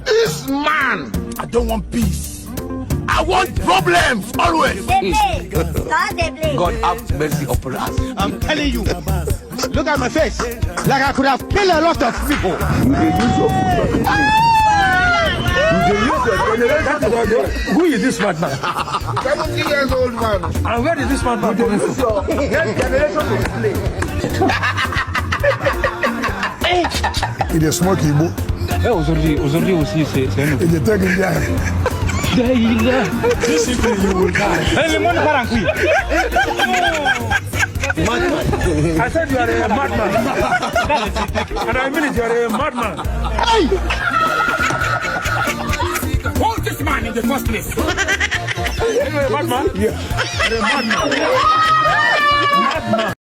This man. I don't want peace. I want problems always. They play. God, they play. God have mercy upon us. I'm telling you. Look at my face. Like I could have killed a lot of people. Who is this madman? 70 years old man. And where is this madman coming from? Il est smart qui beau. Aujourd'hui aussi, c'est nous. Il est très bien. Le monde part en couille. I said you are a madman. And I mean it, you are a madman. Hold this man in the first place. You are a madman? Yeah. You are a madman. Madman.